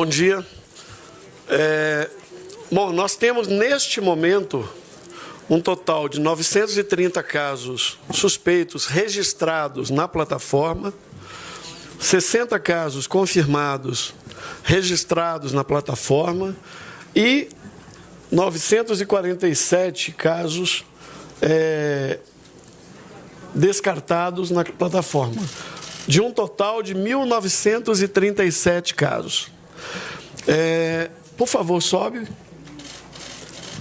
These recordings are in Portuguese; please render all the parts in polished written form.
Bom dia. Bom, nós temos neste momento um total de 930 casos suspeitos registrados na plataforma, 60 casos confirmados registrados na plataforma e 947 casos descartados na plataforma, de um total de 1.937 casos. Por favor, sobe.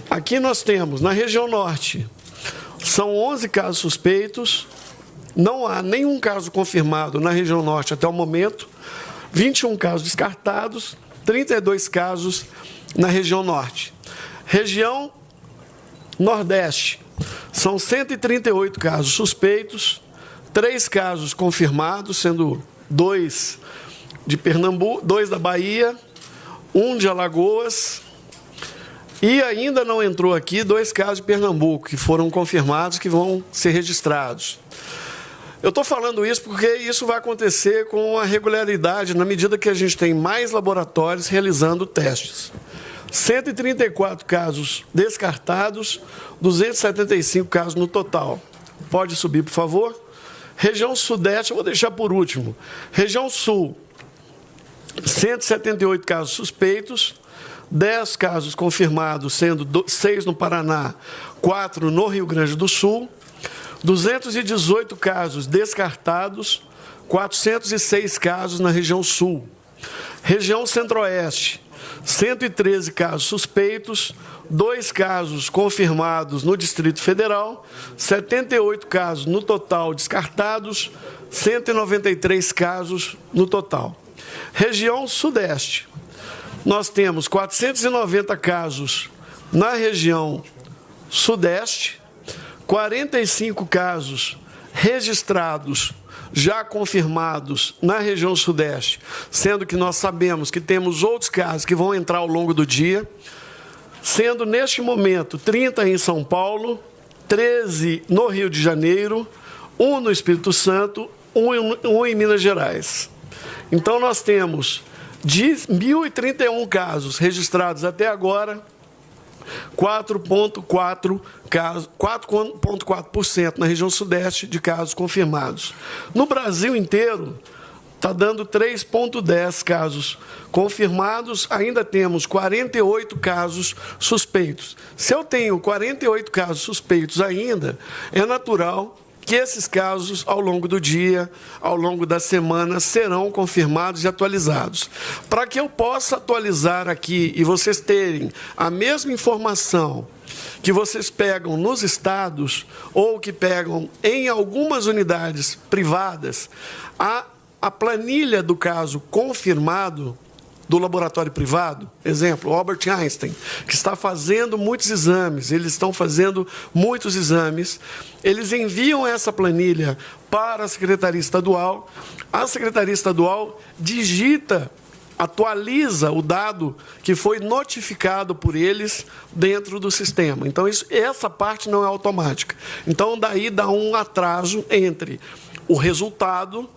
Aqui nós temos, na região norte, são 11 casos suspeitos, não há nenhum caso confirmado na região norte até o momento, 21 casos descartados, 32 casos na região norte. Região nordeste, são 138 casos suspeitos, 3 casos confirmados, sendo 2 de Pernambuco, 2 da Bahia, 1 de Alagoas, e ainda não entrou aqui 2 casos de Pernambuco, que foram confirmados, que vão ser registrados. Eu estou falando isso porque isso vai acontecer com a regularidade, na medida que a gente tem mais laboratórios realizando testes. 134 casos descartados, 275 casos no total. Pode subir, por favor. Região sudeste, eu vou deixar por último. Região sul, 178 casos suspeitos, 10 casos confirmados, sendo 6 no Paraná, 4 no Rio Grande do Sul, 218 casos descartados, 406 casos na região sul. Região centro-oeste, 113 casos suspeitos, 2 casos confirmados no Distrito Federal, 78 casos no total descartados, 193 casos no total. Região sudeste, nós temos 490 casos na região sudeste, 45 casos registrados, já confirmados na região sudeste, sendo que nós sabemos que temos outros casos que vão entrar ao longo do dia, sendo neste momento 30 em São Paulo, 13 no Rio de Janeiro, 1 no Espírito Santo, 1 em Minas Gerais. Então nós temos de 1.031 casos registrados até agora, 4,4% na região sudeste de casos confirmados. No Brasil inteiro, está dando 3,10 casos confirmados, ainda temos 48 casos suspeitos. Se eu tenho 48 casos suspeitos ainda, é natural que esses casos, ao longo do dia, ao longo da semana, serão confirmados e atualizados. Para que eu possa atualizar aqui e vocês terem a mesma informação que vocês pegam nos estados ou que pegam em algumas unidades privadas, a planilha do caso confirmado do laboratório privado, exemplo, Albert Einstein, que está fazendo muitos exames, eles estão fazendo muitos exames, eles enviam essa planilha para a Secretaria Estadual, a Secretaria Estadual digita, atualiza o dado que foi notificado por eles dentro do sistema. Então, essa parte não é automática. Então, daí dá um atraso entre o resultado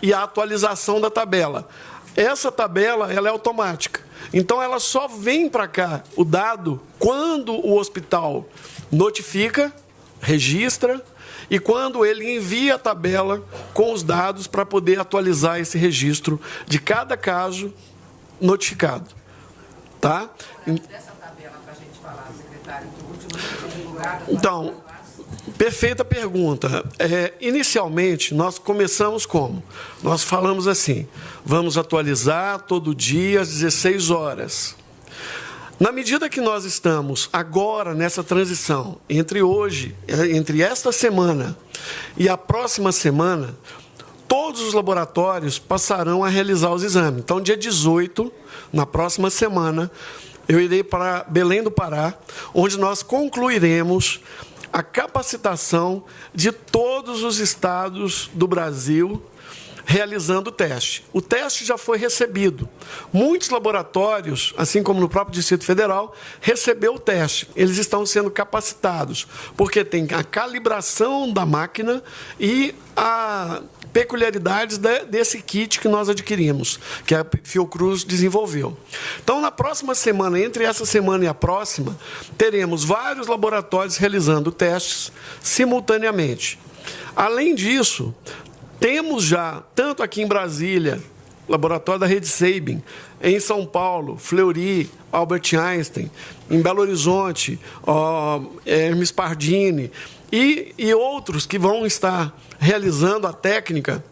e a atualização da tabela. Essa tabela ela é automática. Então, ela só vem para cá, o dado, quando o hospital notifica, registra, e quando ele envia a tabela com os dados para poder atualizar esse registro de cada caso notificado. Tá? Dessa tabela para a gente falar, secretário, que o último divulgado... Então, perfeita pergunta. Inicialmente, nós começamos como? Nós falamos assim, vamos atualizar todo dia às 16 horas. Na medida que nós estamos agora nessa transição, entre esta semana e a próxima semana, todos os laboratórios passarão a realizar os exames. Então, dia 18, na próxima semana, eu irei para Belém do Pará, onde nós concluiremos a capacitação de todos os estados do Brasil realizando o teste. O teste já foi recebido. Muitos laboratórios, assim como no próprio Distrito Federal, recebeu o teste. Eles estão sendo capacitados, porque tem a calibração da máquina e peculiaridades desse kit que nós adquirimos, que a Fiocruz desenvolveu. Então, na próxima semana, entre essa semana e a próxima, teremos vários laboratórios realizando testes simultaneamente. Além disso, temos já, tanto aqui em Brasília, laboratório da Rede Sabin, em São Paulo, Fleury, Albert Einstein, em Belo Horizonte, Hermes Pardini, e outros que vão estar realizando a técnica.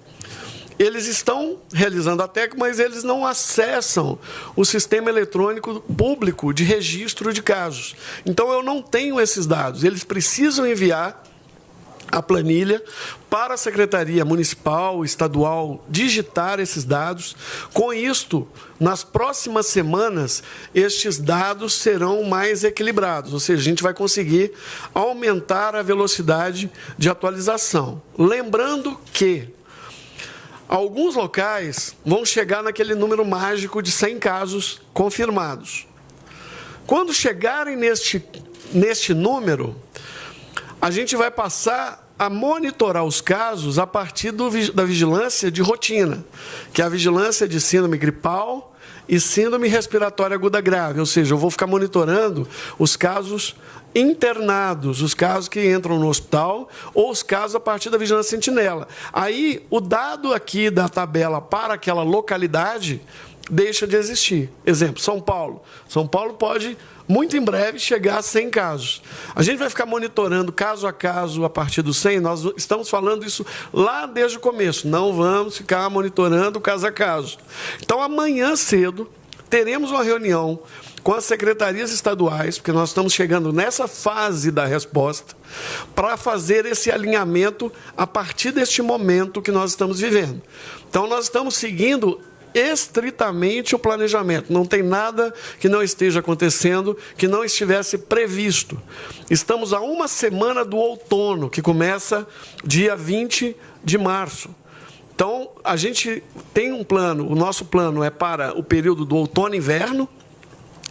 Eles estão realizando a técnica, mas eles não acessam o sistema eletrônico público de registro de casos. Então, eu não tenho esses dados. Eles precisam enviar a planilha para a Secretaria Municipal, Estadual, digitar esses dados. Com isto, nas próximas semanas, estes dados serão mais equilibrados, ou seja, a gente vai conseguir aumentar a velocidade de atualização. Lembrando que alguns locais vão chegar naquele número mágico de 100 casos confirmados. Quando chegarem neste número, a gente vai passar a monitorar os casos a partir da vigilância de rotina, que é a vigilância de síndrome gripal e síndrome respiratória aguda grave. Ou seja, eu vou ficar monitorando os casos internados, os casos que entram no hospital ou os casos a partir da vigilância sentinela. Aí, o dado aqui da tabela para aquela localidade deixa de existir. Exemplo, São Paulo. São Paulo pode, muito em breve, chegar a 100 casos. A gente vai ficar monitorando caso a caso a partir dos 100, nós estamos falando isso lá desde o começo. Não vamos ficar monitorando caso a caso. Então, amanhã cedo, teremos uma reunião com as secretarias estaduais, porque nós estamos chegando nessa fase da resposta, para fazer esse alinhamento a partir deste momento que nós estamos vivendo. Então, nós estamos seguindo estritamente o planejamento. Não tem nada que não esteja acontecendo, que não estivesse previsto. Estamos a uma semana do outono, que começa dia 20 de março. Então, a gente tem um plano, o nosso plano é para o período do outono e inverno,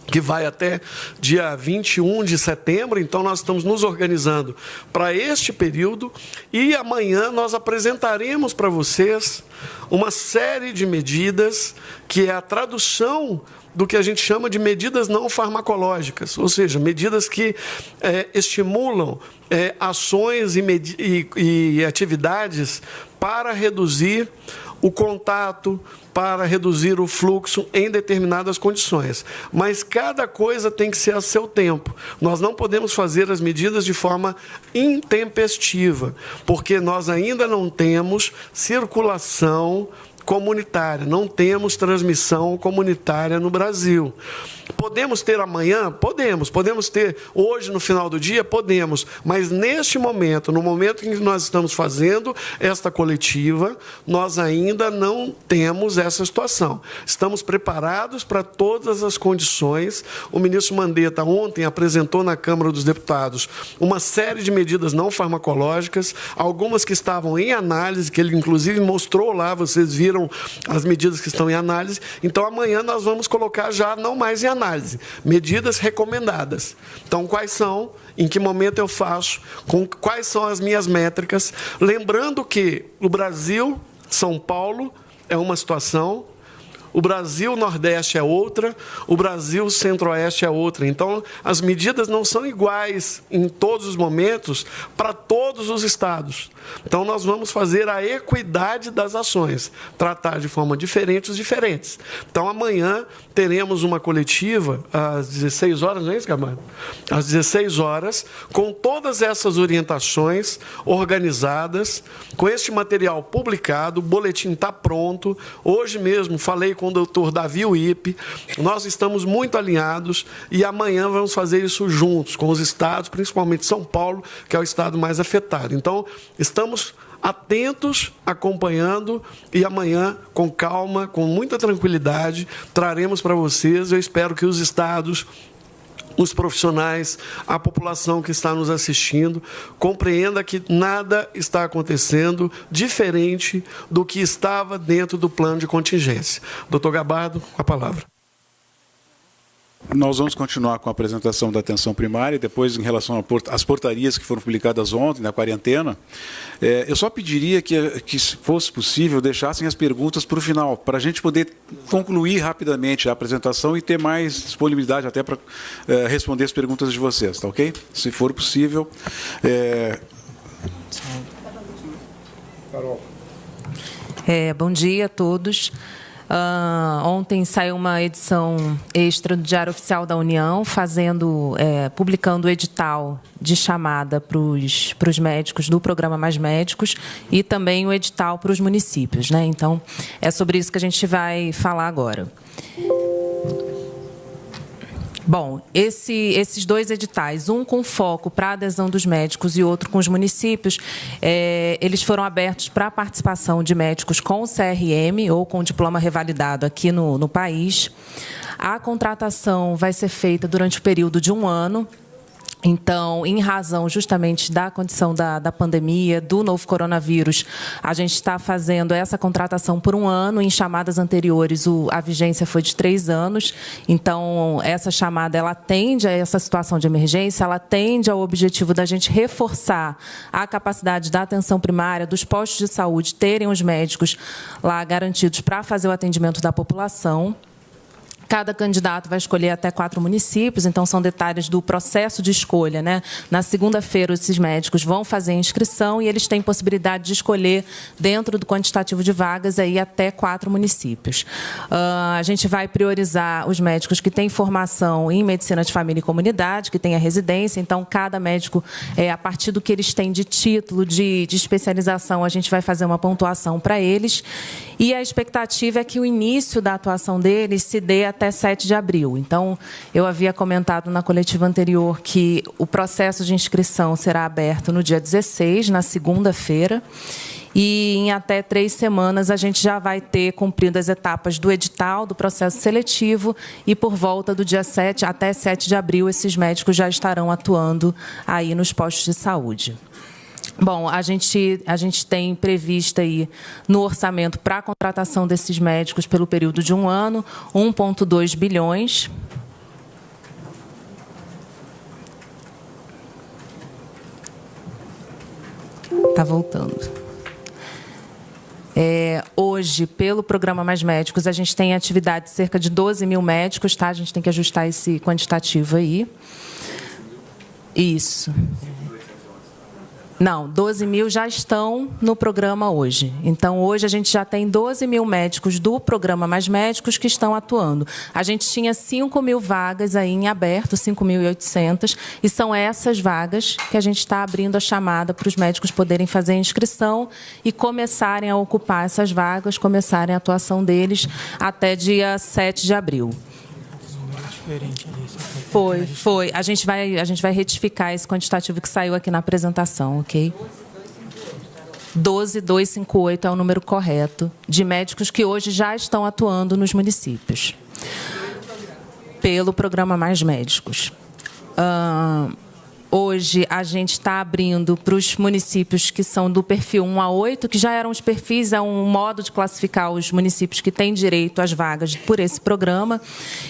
que vai até dia 21 de setembro, então nós estamos nos organizando para este período e amanhã nós apresentaremos para vocês uma série de medidas que é a tradução do que a gente chama de medidas não farmacológicas, ou seja, medidas que estimulam ações e atividades para reduzir o contato, para reduzir o fluxo em determinadas condições. Mas cada coisa tem que ser a seu tempo. Nós não podemos fazer as medidas de forma intempestiva, porque nós ainda não temos circulação comunitária, não temos transmissão comunitária no Brasil. Podemos ter amanhã? Podemos. Podemos ter hoje, no final do dia? Podemos. Mas neste momento, no momento em que nós estamos fazendo esta coletiva, nós ainda não temos essa situação. Estamos preparados para todas as condições. O ministro Mandetta ontem apresentou na Câmara dos Deputados uma série de medidas não farmacológicas, algumas que estavam em análise, que ele inclusive mostrou lá, vocês viram as medidas que estão em análise. Então, amanhã nós vamos colocar já não mais em análise, medidas recomendadas. Então, quais são, em que momento eu faço, quais são as minhas métricas. Lembrando que o Brasil, São Paulo, é uma situação, o Brasil Nordeste é outra, o Brasil Centro-Oeste é outra. Então, as medidas não são iguais em todos os momentos para todos os estados. Então, nós vamos fazer a equidade das ações, tratar de forma diferente os diferentes. Então, amanhã teremos uma coletiva às 16 horas, não é isso, Camargo? Às 16 horas, com todas essas orientações organizadas, com este material publicado, o boletim está pronto. Hoje mesmo falei com o doutor Davi Uip, nós estamos muito alinhados e amanhã vamos fazer isso juntos com os estados, principalmente São Paulo, que é o estado mais afetado. Então, estamos atentos, acompanhando e amanhã, com calma, com muita tranquilidade, traremos para vocês. Eu espero que os estados, os profissionais, a população que está nos assistindo, compreenda que nada está acontecendo diferente do que estava dentro do plano de contingência. Doutor Gabardo, com a palavra. Nós vamos continuar com a apresentação da atenção primária, depois, em relação às portarias que foram publicadas ontem, na quarentena, eu só pediria que, se fosse possível, deixassem as perguntas para o final, para a gente poder concluir rapidamente a apresentação e ter mais disponibilidade até para responder as perguntas de vocês, tá ok? Se for possível. Carol. Bom dia a todos. Ontem saiu uma edição extra do Diário Oficial da União, publicando o edital de chamada para os médicos do programa Mais Médicos e também o edital para os municípios, né? Então, é sobre isso que a gente vai falar agora. Bom, esses dois editais, um com foco para a adesão dos médicos e outro com os municípios, eles foram abertos para a participação de médicos com CRM ou com diploma revalidado aqui no país. A contratação vai ser feita durante o período de 1 ano. Então, em razão justamente da condição da pandemia, do novo coronavírus, a gente está fazendo essa contratação por 1 ano. Em chamadas anteriores, a vigência foi de 3 anos. Então, essa chamada, ela atende a essa situação de emergência, ela atende ao objetivo da gente reforçar a capacidade da atenção primária, dos postos de saúde, terem os médicos lá garantidos para fazer o atendimento da população. Cada candidato vai escolher até 4 municípios, então são detalhes do processo de escolha, né? Na segunda-feira, esses médicos vão fazer a inscrição e eles têm possibilidade de escolher, dentro do quantitativo de vagas, aí até 4 municípios. A gente vai priorizar os médicos que têm formação em medicina de família e comunidade, que têm a residência, então cada médico, a partir do que eles têm de título, de especialização, a gente vai fazer uma pontuação para eles. E a expectativa é que o início da atuação deles se dê até 7 de abril. Então, eu havia comentado na coletiva anterior que o processo de inscrição será aberto no dia 16, na segunda-feira, e em até 3 semanas a gente já vai ter cumprido as etapas do edital, do processo seletivo, e por volta do dia 7 até 7 de abril, esses médicos já estarão atuando aí nos postos de saúde. Bom, a gente tem previsto aí no orçamento para a contratação desses médicos pelo período de 1 ano, 1,2 bilhões. Está voltando. Hoje, pelo programa Mais Médicos, a gente tem em atividade cerca de 12 mil médicos, tá? A gente tem que ajustar esse quantitativo aí. Isso. Não, 12 mil já estão no programa hoje. Então, hoje a gente já tem 12 mil médicos do programa Mais Médicos que estão atuando. A gente tinha 5 mil vagas aí em aberto, 5.800, e são essas vagas que a gente está abrindo a chamada para os médicos poderem fazer a inscrição e começarem a ocupar essas vagas, começarem a atuação deles até dia 7 de abril. Foi. A gente vai retificar esse quantitativo que saiu aqui na apresentação, ok? 12.258 é o número correto de médicos que hoje já estão atuando nos municípios. Pelo programa Mais Médicos. Hoje, a gente está abrindo para os municípios que são do perfil 1 a 8, que já eram os perfis, é um modo de classificar os municípios que têm direito às vagas por esse programa.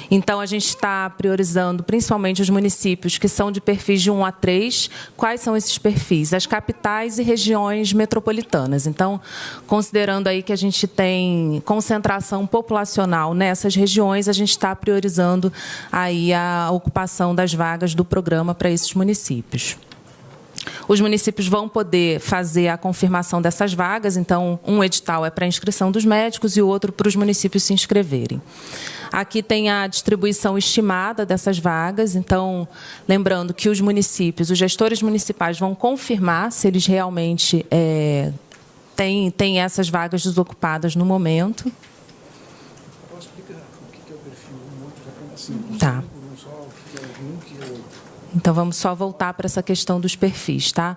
Então, a gente está priorizando principalmente os municípios que são de perfis de 1 a 3. Quais são esses perfis? As capitais e regiões metropolitanas. Então, considerando aí que a gente tem concentração populacional nessas regiões, a gente está priorizando aí a ocupação das vagas do programa para esses municípios. Os municípios vão poder fazer a confirmação dessas vagas, então um edital é para a inscrição dos médicos e o outro para os municípios se inscreverem. Aqui tem a distribuição estimada dessas vagas, então, lembrando que os municípios, os gestores municipais vão confirmar se eles realmente têm essas vagas desocupadas no momento. Posso explicar o que é o perfil 1, 8, já como assim? Tá. Não só o que é o 1, que é o Então, vamos só voltar para essa questão dos perfis, tá?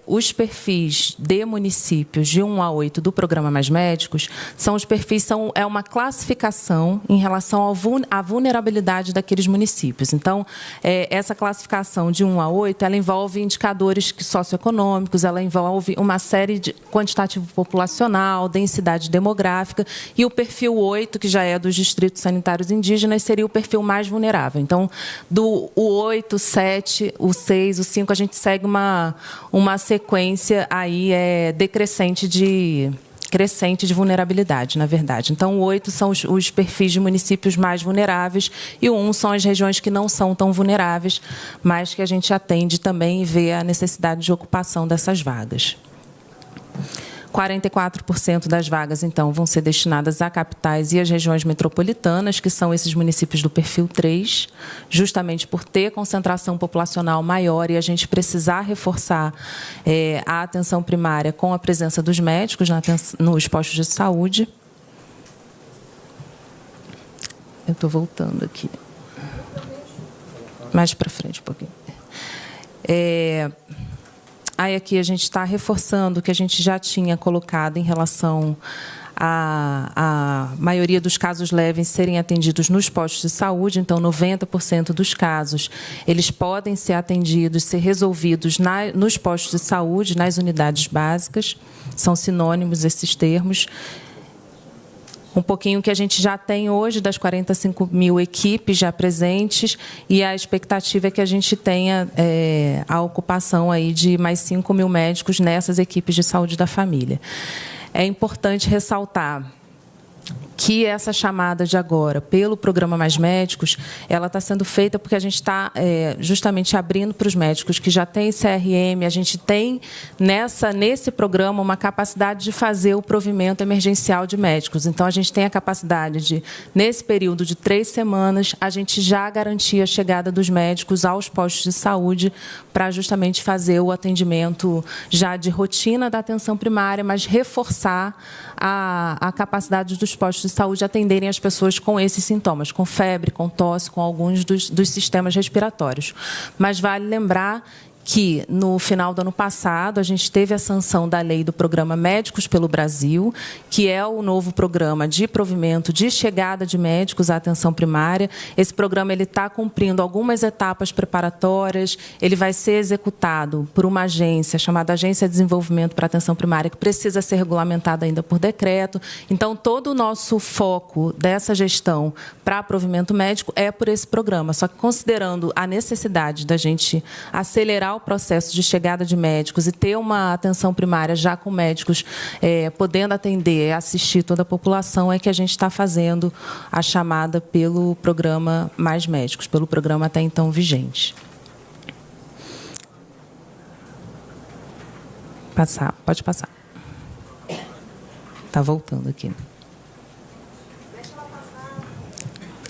Os perfis de municípios de 1 a 8 do Programa Mais Médicos são os perfis, é uma classificação em relação à vulnerabilidade daqueles municípios. Então, essa classificação de 1 a 8, ela envolve indicadores socioeconômicos, ela envolve uma série de quantitativo populacional, densidade demográfica, e o perfil 8, que já é dos distritos sanitários indígenas, seria o perfil mais vulnerável. Então, o 8, o 7, o 6, o 5, a gente segue uma sequência aí decrescente crescente de vulnerabilidade, na verdade. Então, o 8 são os perfis de municípios mais vulneráveis e o 1 são as regiões que não são tão vulneráveis, mas que a gente atende também e vê a necessidade de ocupação dessas vagas. 44% das vagas, então, vão ser destinadas a capitais e às regiões metropolitanas, que são esses municípios do perfil 3, justamente por ter concentração populacional maior e a gente precisar reforçar a atenção primária com a presença dos médicos nos postos de saúde. Eu estou voltando aqui. Mais para frente um pouquinho. Aí aqui a gente está reforçando o que a gente já tinha colocado em relação à maioria dos casos leves serem atendidos nos postos de saúde. Então, 90% dos casos, eles podem ser atendidos, ser resolvidos nos postos de saúde, nas unidades básicas. São sinônimos esses termos. Um pouquinho que a gente já tem hoje, das 45 mil equipes já presentes, e a expectativa é que a gente tenha a ocupação aí de mais 5 mil médicos nessas equipes de saúde da família. É importante ressaltar que essa chamada de agora pelo Programa Mais Médicos, ela está sendo feita porque a gente está justamente abrindo para os médicos que já têm CRM, a gente tem nesse programa uma capacidade de fazer o provimento emergencial de médicos. Então, a gente tem a capacidade de, nesse período de 3 semanas, a gente já garantir a chegada dos médicos aos postos de saúde para justamente fazer o atendimento já de rotina da atenção primária, mas reforçar a capacidade dos postos de saúde atenderem as pessoas com esses sintomas, com febre, com tosse, com alguns dos sistemas respiratórios. Mas vale lembrar que, no final do ano passado, a gente teve a sanção da lei do Programa Médicos pelo Brasil, que é o novo programa de provimento de chegada de médicos à atenção primária. Esse programa está cumprindo algumas etapas preparatórias, ele vai ser executado por uma agência chamada Agência de Desenvolvimento para a Atenção Primária, que precisa ser regulamentada ainda por decreto. Então, todo o nosso foco dessa gestão para provimento médico é por esse programa, só que considerando a necessidade da gente acelerar o processo de chegada de médicos e ter uma atenção primária já com médicos podendo atender e assistir toda a população, é que a gente está fazendo a chamada pelo Programa Mais Médicos, pelo programa até então vigente. Pode passar. Está voltando aqui.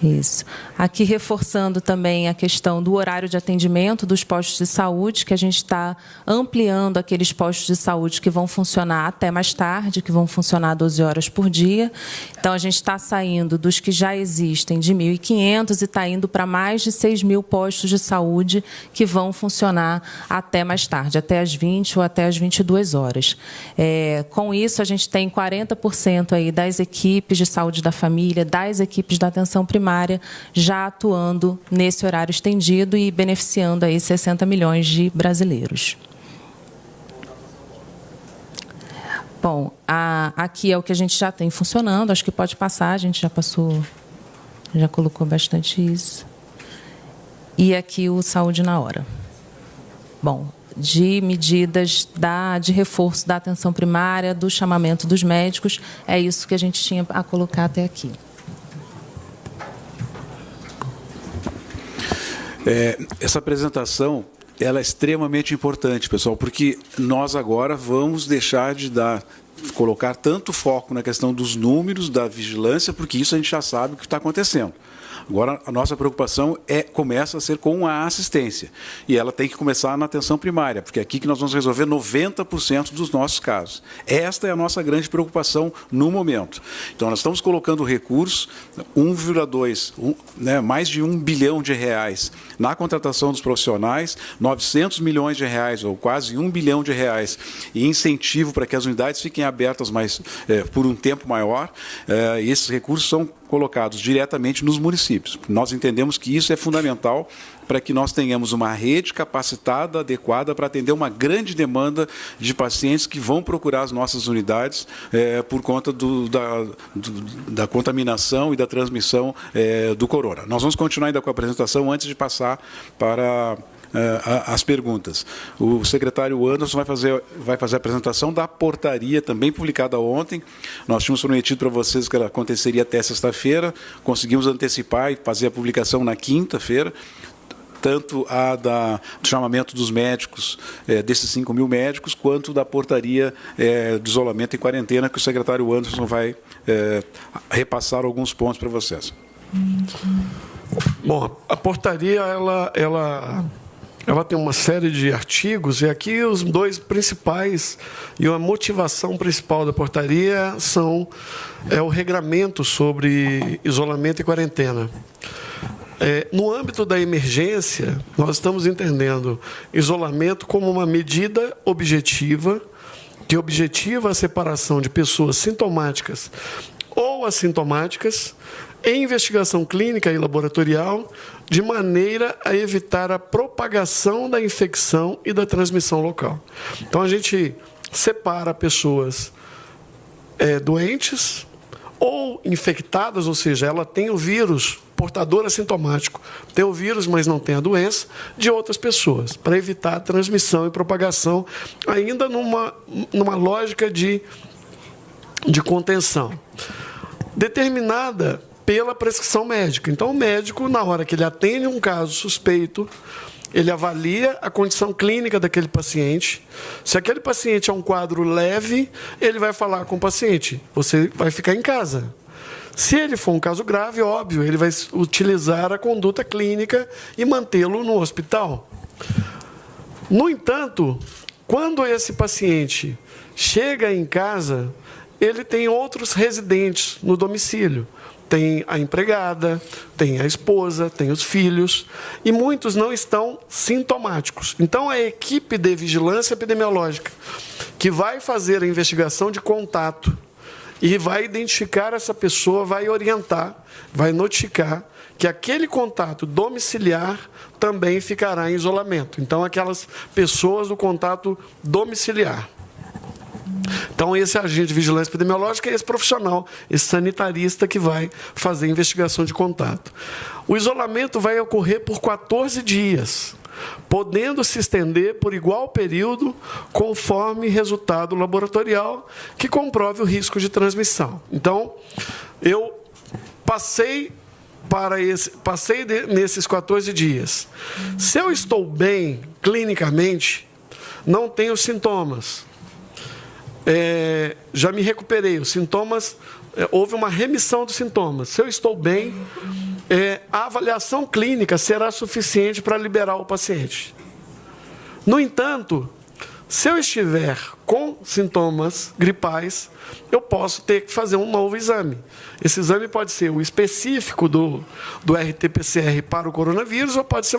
Isso. Aqui reforçando também a questão do horário de atendimento dos postos de saúde, que a gente está ampliando aqueles postos de saúde que vão funcionar até mais tarde, que vão funcionar 12 horas por dia. Então, a gente está saindo dos que já existem de 1.500 e está indo para mais de 6 mil postos de saúde que vão funcionar até mais tarde, até as 20 ou até as 22 horas. Com isso, a gente tem 40% aí das equipes de saúde da família, das equipes da atenção primária, já atuando nesse horário estendido e beneficiando aí 60 milhões de brasileiros. Bom, aqui é o que a gente já tem funcionando, acho que pode passar, a gente já passou, já colocou bastante isso. E aqui o Saúde na Hora. Bom, de medidas de reforço da atenção primária, do chamamento dos médicos, é isso que a gente tinha a colocar até aqui. Essa apresentação ela é extremamente importante, pessoal, porque nós agora vamos deixar de colocar tanto foco na questão dos números, da vigilância, porque isso a gente já sabe o que está acontecendo. Agora, a nossa preocupação começa a ser com a assistência. E ela tem que começar na atenção primária, porque é aqui que nós vamos resolver 90% dos nossos casos. Esta é a nossa grande preocupação no momento. Então, nós estamos colocando recursos, 1,2, mais de R$1 bilhão na contratação dos profissionais, 900 milhões de reais, ou quase R$1 bilhão, e incentivo para que as unidades fiquem abertas por um tempo maior. E esses recursos são colocados diretamente nos municípios. Nós entendemos que isso é fundamental para que nós tenhamos uma rede capacitada, adequada, para atender uma grande demanda de pacientes que vão procurar as nossas unidades por conta da contaminação e da transmissão do corona. Nós vamos continuar ainda com a apresentação antes de passar para as perguntas. O secretário Anderson vai fazer a apresentação da portaria, também publicada ontem. Nós tínhamos prometido para vocês que ela aconteceria até sexta-feira, conseguimos antecipar e fazer a publicação na quinta-feira, tanto do chamamento dos médicos, desses 5 mil médicos, quanto da portaria de isolamento e quarentena, que o secretário Anderson vai repassar alguns pontos para vocês. Bom, a portaria, ela tem uma série de artigos, e aqui os dois principais, e a motivação principal da portaria é o regramento sobre isolamento e quarentena. No âmbito da emergência, nós estamos entendendo isolamento como uma medida objetiva, que objetiva a separação de pessoas sintomáticas ou assintomáticas em investigação clínica e laboratorial, de maneira a evitar a propagação da infecção e da transmissão local. Então, a gente separa pessoas doentes ou infectadas, ou seja, ela tem o vírus, portador assintomático, tem o vírus, mas não tem a doença, de outras pessoas, para evitar a transmissão e propagação, ainda numa lógica de contenção, determinada pela prescrição médica. Então, o médico, na hora que ele atende um caso suspeito, ele avalia a condição clínica daquele paciente. Se aquele paciente é um quadro leve, ele vai falar com o paciente: você vai ficar em casa. Se ele for um caso grave, óbvio, ele vai utilizar a conduta clínica e mantê-lo no hospital. No entanto, quando esse paciente chega em casa, ele tem outros residentes no domicílio. Tem a empregada, tem a esposa, tem os filhos, e muitos não estão sintomáticos. Então, a equipe de vigilância epidemiológica, que vai fazer a investigação de contato e vai identificar essa pessoa, vai orientar, vai notificar que aquele contato domiciliar também ficará em isolamento. Então, aquelas pessoas do contato domiciliar. Então, esse agente de vigilância epidemiológica é esse profissional, esse sanitarista que vai fazer a investigação de contato. O isolamento vai ocorrer por 14 dias, podendo se estender por igual período, conforme resultado laboratorial que comprove o risco de transmissão. Então, eu passei nesses 14 dias. Se eu estou bem clinicamente, não tenho sintomas, já me recuperei, os sintomas, houve uma remissão dos sintomas. Se eu estou bem, a avaliação clínica será suficiente para liberar o paciente. No entanto, se eu estiver com sintomas gripais, eu posso ter que fazer um novo exame. Esse exame pode ser o específico do RT-PCR para o coronavírus, ou pode ser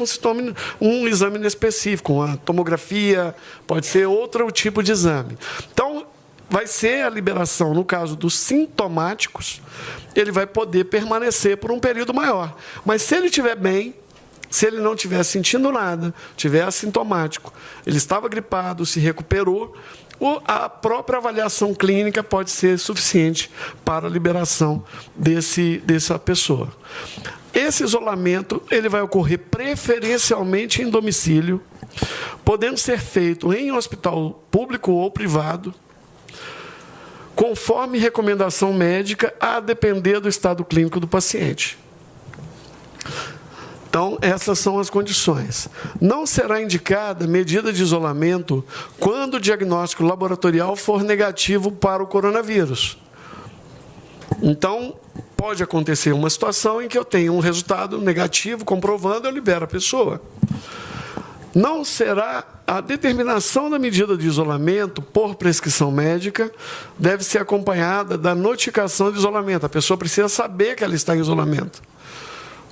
um exame inespecífico, uma tomografia, pode ser outro tipo de exame. Então, vai ser a liberação, no caso dos sintomáticos, ele vai poder permanecer por um período maior. Mas se ele estiver bem, se ele não estiver sentindo nada, estiver assintomático, ele estava gripado, se recuperou, a própria avaliação clínica pode ser suficiente para a liberação dessa pessoa. Esse isolamento ele vai ocorrer preferencialmente em domicílio, podendo ser feito em hospital público ou privado, conforme recomendação médica, a depender do estado clínico do paciente. Então, essas são as condições. Não será indicada medida de isolamento quando o diagnóstico laboratorial for negativo para o coronavírus. Então, pode acontecer uma situação em que eu tenho um resultado negativo, comprovando, eu libero a pessoa. Não será a determinação da medida de isolamento por prescrição médica deve ser acompanhada da notificação de isolamento. A pessoa precisa saber que ela está em isolamento.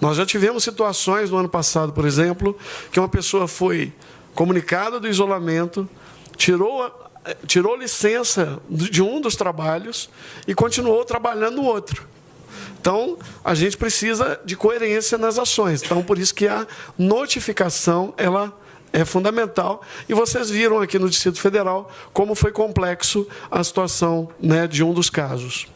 Nós já tivemos situações no ano passado, por exemplo, que uma pessoa foi comunicada do isolamento, tirou licença de um dos trabalhos e continuou trabalhando no outro. Então, a gente precisa de coerência nas ações. Então, por isso que a notificação ela é fundamental. E vocês viram aqui no Distrito Federal como foi complexo a situação, né, de um dos casos.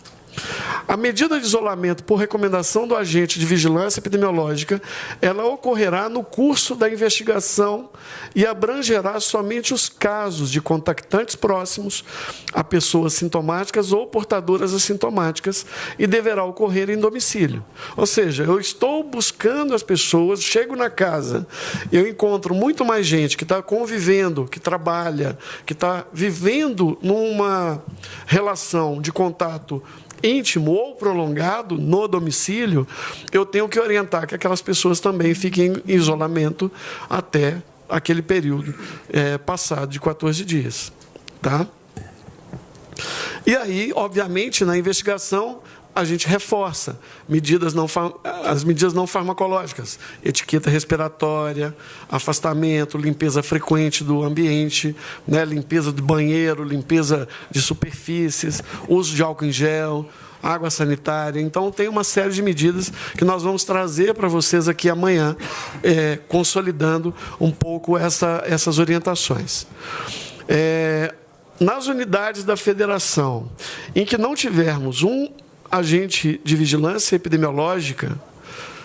A medida de isolamento por recomendação do agente de vigilância epidemiológica, ela ocorrerá no curso da investigação e abrangerá somente os casos de contactantes próximos a pessoas sintomáticas ou portadoras assintomáticas e deverá ocorrer em domicílio. Ou seja, eu estou buscando as pessoas, chego na casa, eu encontro muito mais gente que está convivendo, que trabalha, que está vivendo numa relação de contato íntimo ou prolongado no domicílio, eu tenho que orientar que aquelas pessoas também fiquem em isolamento até aquele período passado de 14 dias. Tá? E aí, obviamente, na investigação, a gente reforça as medidas não farmacológicas, etiqueta respiratória, afastamento, limpeza frequente do ambiente, né, limpeza do banheiro, limpeza de superfícies, uso de álcool em gel, água sanitária. Então, tem uma série de medidas que nós vamos trazer para vocês aqui amanhã, consolidando um pouco essas orientações. Nas unidades da federação, em que não tivermos um agente de vigilância epidemiológica,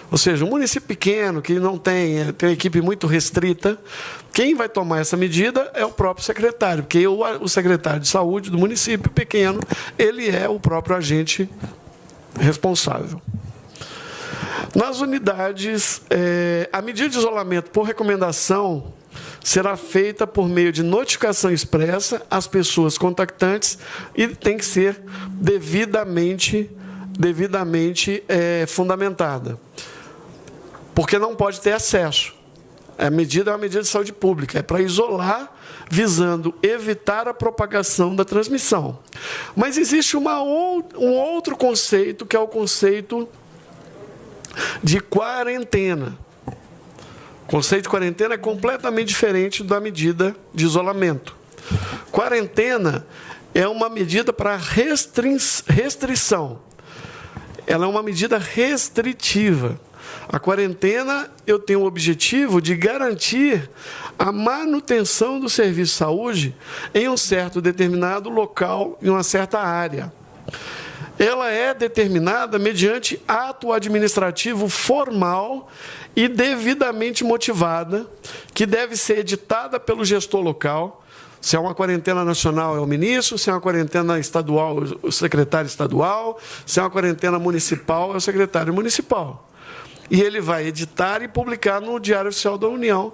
ou seja, um município pequeno que não tem uma equipe muito restrita, quem vai tomar essa medida é o próprio secretário, porque o secretário de saúde do município pequeno, ele é o próprio agente responsável. Nas unidades, a medida de isolamento por recomendação será feita por meio de notificação expressa às pessoas contactantes e tem que ser devidamente fundamentada. Porque não pode ter acesso. A medida é uma medida de saúde pública, é para isolar, visando evitar a propagação da transmissão. Mas existe um outro conceito, que é o conceito de quarentena. O conceito de quarentena é completamente diferente da medida de isolamento. Quarentena é uma medida para restrição. Ela é uma medida restritiva. A quarentena, eu tenho o objetivo de garantir a manutenção do serviço de saúde em um certo determinado local, em uma certa área. Ela é determinada mediante ato administrativo formal e devidamente motivada, que deve ser editada pelo gestor local. Se é uma quarentena nacional, é o ministro; se é uma quarentena estadual, o secretário estadual; se é uma quarentena municipal, é o secretário municipal. E ele vai editar e publicar no Diário Oficial da União,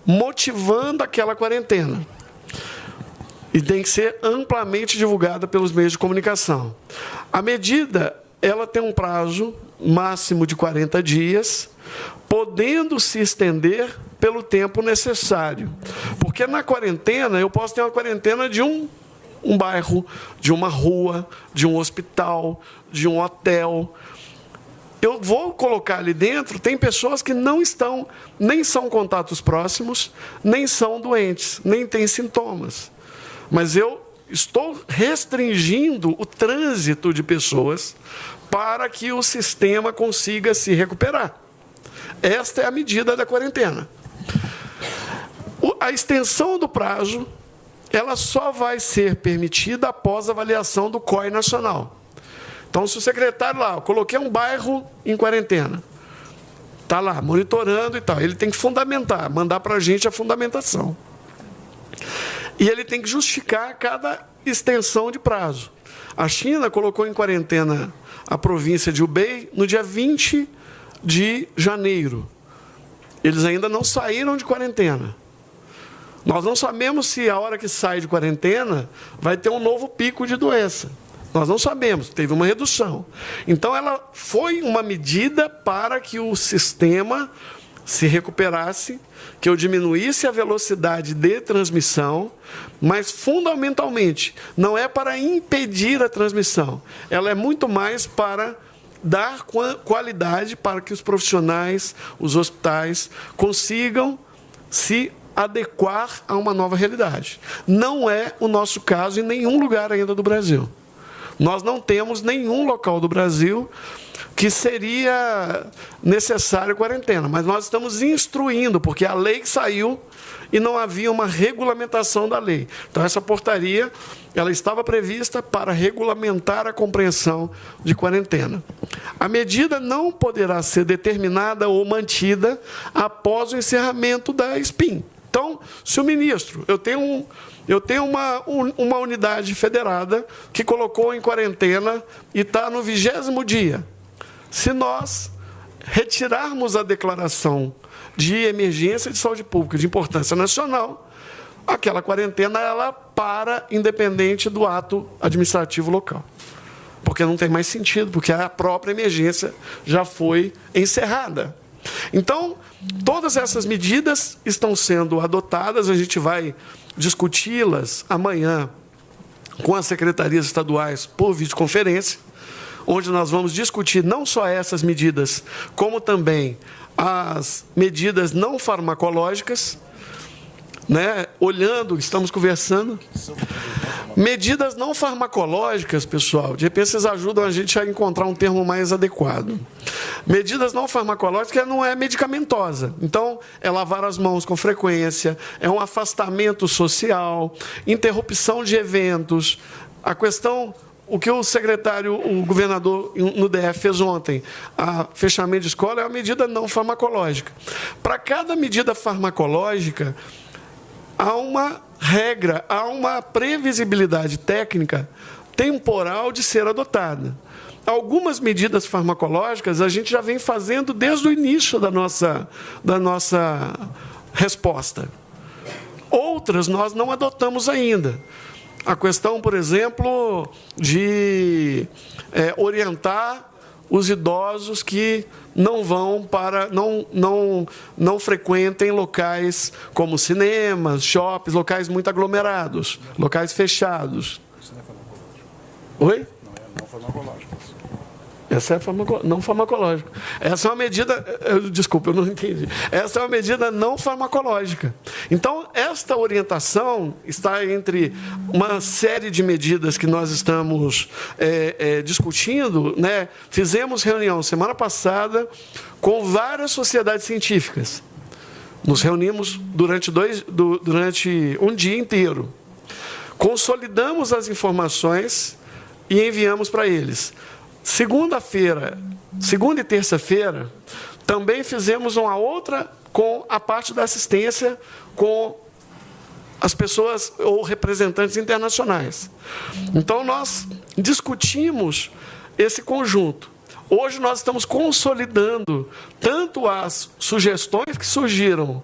motivando aquela quarentena. E tem que ser amplamente divulgada pelos meios de comunicação. A medida, ela tem um prazo máximo de 40 dias, podendo se estender pelo tempo necessário. Porque na quarentena, eu posso ter uma quarentena de um bairro, de uma rua, de um hospital, de um hotel. Eu vou colocar ali dentro, tem pessoas que não estão, nem são contatos próximos, nem são doentes, nem têm sintomas. Mas eu estou restringindo o trânsito de pessoas para que o sistema consiga se recuperar. Esta é a medida da quarentena. A extensão do prazo, ela só vai ser permitida após a avaliação do COI nacional. Então, se o secretário lá, eu coloquei um bairro em quarentena, está lá, monitorando e tal, ele tem que fundamentar, mandar para a gente a fundamentação. E ele tem que justificar cada extensão de prazo. A China colocou em quarentena a província de Hubei no dia 20 de janeiro. Eles ainda não saíram de quarentena. Nós não sabemos se a hora que sai de quarentena vai ter um novo pico de doença. Nós não sabemos, teve uma redução. Então, ela foi uma medida para que o sistema se recuperasse, que eu diminuísse a velocidade de transmissão, mas, fundamentalmente, não é para impedir a transmissão. Ela é muito mais para dar qualidade para que os profissionais, os hospitais, consigam se adequar a uma nova realidade. Não é o nosso caso em nenhum lugar ainda do Brasil. Nós não temos nenhum local do Brasil que seria necessário quarentena, mas nós estamos instruindo, porque a lei saiu e não havia uma regulamentação da lei. Então, essa portaria, ela estava prevista para regulamentar a compreensão de quarentena. A medida não poderá ser determinada ou mantida após o encerramento da SPIN. Então, se o ministro, eu tenho uma unidade federada que colocou em quarentena e está no 20º dia. Se nós retirarmos a declaração de emergência de saúde pública de importância nacional, aquela quarentena ela para independente do ato administrativo local. Porque não tem mais sentido, porque a própria emergência já foi encerrada. Então, todas essas medidas estão sendo adotadas, a gente vai discuti-las amanhã com as secretarias estaduais por videoconferência, onde nós vamos discutir não só essas medidas, como também as medidas não farmacológicas, né? Olhando, estamos conversando. Medidas não farmacológicas, pessoal, de repente vocês ajudam a gente a encontrar um termo mais adequado. Medidas não farmacológicas não é medicamentosa. Então, é lavar as mãos com frequência, é um afastamento social, interrupção de eventos. A questão, o que o secretário, o governador no DF fez ontem, a fechamento de escola, é uma medida não farmacológica. Para cada medida farmacológica, há uma regra, há uma previsibilidade técnica temporal de ser adotada. Algumas medidas farmacológicas a gente já vem fazendo desde o início da nossa resposta. Outras nós não adotamos ainda. A questão, por exemplo, de orientar os idosos que não vão para, não frequentem locais como cinemas, shoppings, locais muito aglomerados, locais fechados. Isso não é farmacológico. Oi? Não é não farmacológico. Essa é não farmacológica. Essa é uma medida... Desculpa, eu não entendi. Essa é uma medida não farmacológica. Então, esta orientação está entre uma série de medidas que nós estamos discutindo, né? Fizemos reunião semana passada com várias sociedades científicas. Nos reunimos durante um dia inteiro. Consolidamos as informações e enviamos para eles. Segunda e terça-feira, também fizemos uma outra com a parte da assistência com as pessoas ou representantes internacionais. Então, nós discutimos esse conjunto. Hoje, nós estamos consolidando tanto as sugestões que surgiram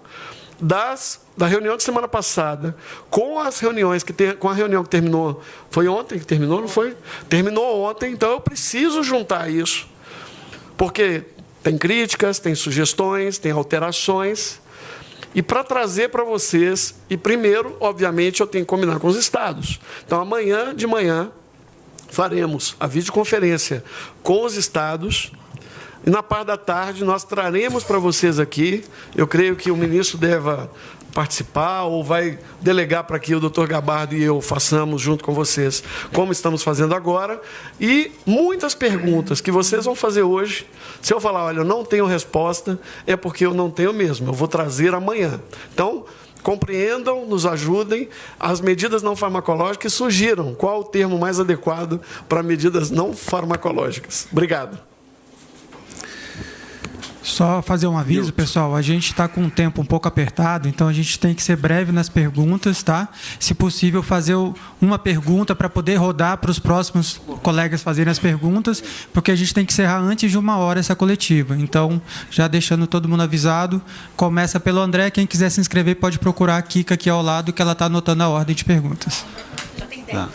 da reunião de semana passada, com as reuniões com a reunião que terminou, foi ontem que terminou, não foi? Terminou ontem, então eu preciso juntar isso, porque tem críticas, tem sugestões, tem alterações, e para trazer para vocês, e primeiro, obviamente, eu tenho que combinar com os estados. Então, amanhã de manhã, faremos a videoconferência com os estados. E na parte da tarde nós traremos para vocês aqui, eu creio que o ministro deva participar ou vai delegar para que o doutor Gabardo e eu façamos junto com vocês, como estamos fazendo agora, e muitas perguntas que vocês vão fazer hoje, se eu falar, olha, eu não tenho resposta, é porque eu não tenho mesmo, eu vou trazer amanhã. Então, compreendam, nos ajudem, as medidas não farmacológicas surgiram. Qual o termo mais adequado para medidas não farmacológicas? Obrigado. Só fazer um aviso, pessoal, a gente está com um tempo um pouco apertado, então a gente tem que ser breve nas perguntas, tá? Se possível, fazer uma pergunta para poder rodar para os próximos colegas fazerem as perguntas, porque a gente tem que encerrar antes de 1h essa coletiva. Então, já deixando todo mundo avisado, começa pelo André, quem quiser se inscrever pode procurar a Kika aqui ao lado, que ela está anotando a ordem de perguntas. Tá,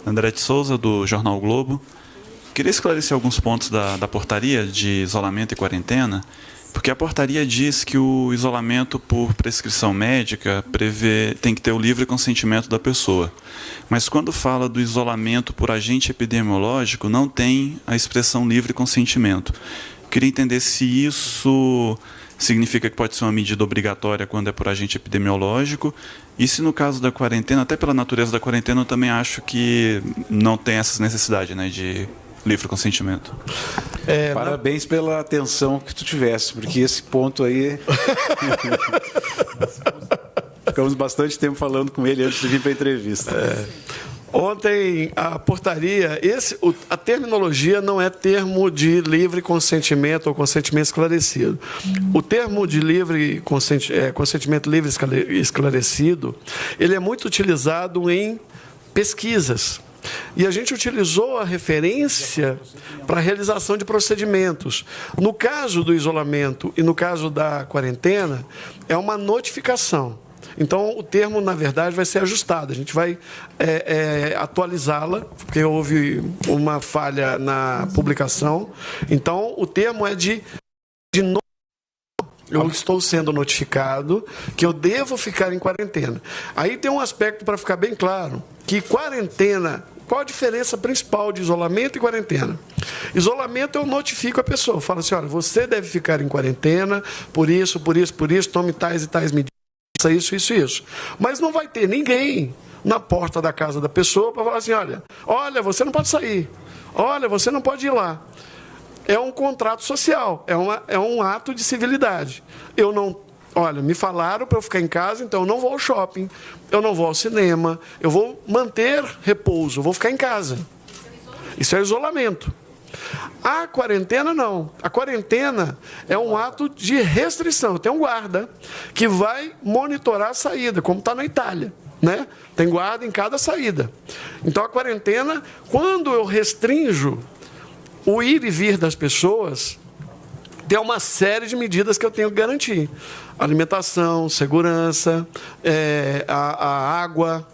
André de Souza, do Jornal o Globo. Queria esclarecer alguns pontos da portaria de isolamento e quarentena, porque a portaria diz que o isolamento por prescrição médica tem que ter o livre consentimento da pessoa. Mas quando fala do isolamento por agente epidemiológico, não tem a expressão livre consentimento. Queria entender se isso significa que pode ser uma medida obrigatória quando é por agente epidemiológico, e se no caso da quarentena, até pela natureza da quarentena, eu também acho que não tem essa necessidade, né, de livre consentimento. Parabéns pela atenção que tu tivesse, porque esse ponto aí... Ficamos bastante tempo falando com ele antes de vir para a entrevista. Ontem, a portaria, a terminologia não é termo de livre consentimento ou consentimento esclarecido. O termo de consentimento livre esclarecido, ele é muito utilizado em pesquisas. E a gente utilizou a referência para a realização de procedimentos. No caso do isolamento e no caso da quarentena, é uma notificação. Então, o termo, na verdade, vai ser ajustado. A gente vai atualizá-la, porque houve uma falha na publicação. Então, o termo é de eu estou sendo notificado que eu devo ficar em quarentena. Aí tem um aspecto para ficar bem claro, que quarentena, qual a diferença principal de isolamento e quarentena? Isolamento, eu notifico a pessoa, eu falo assim, olha, você deve ficar em quarentena, por isso, tome tais e tais medidas, isso. Mas não vai ter ninguém na porta da casa da pessoa para falar assim, olha, você não pode sair, olha, você não pode ir lá. É um contrato social, é um ato de civilidade. Me falaram para eu ficar em casa, então eu não vou ao shopping, eu não vou ao cinema, eu vou manter repouso, eu vou ficar em casa. Isso é isolamento. A quarentena, não. A quarentena é um ato de restrição. Tem um guarda que vai monitorar a saída, como está na Itália, né? Tem guarda em cada saída. Então, a quarentena, quando eu restringo o ir e vir das pessoas, tem uma série de medidas que eu tenho que garantir. Alimentação, segurança, a água,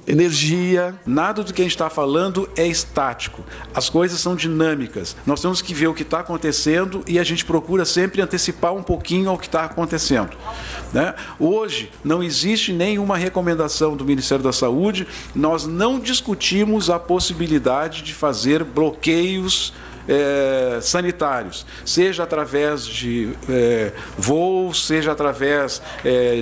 energia. Nada do que a gente está falando é estático. As coisas são dinâmicas. Nós temos que ver o que está acontecendo e a gente procura sempre antecipar um pouquinho ao que está acontecendo, né? Hoje, não existe nenhuma recomendação do Ministério da Saúde. Nós não discutimos a possibilidade de fazer bloqueios sanitários, seja através de voos, seja através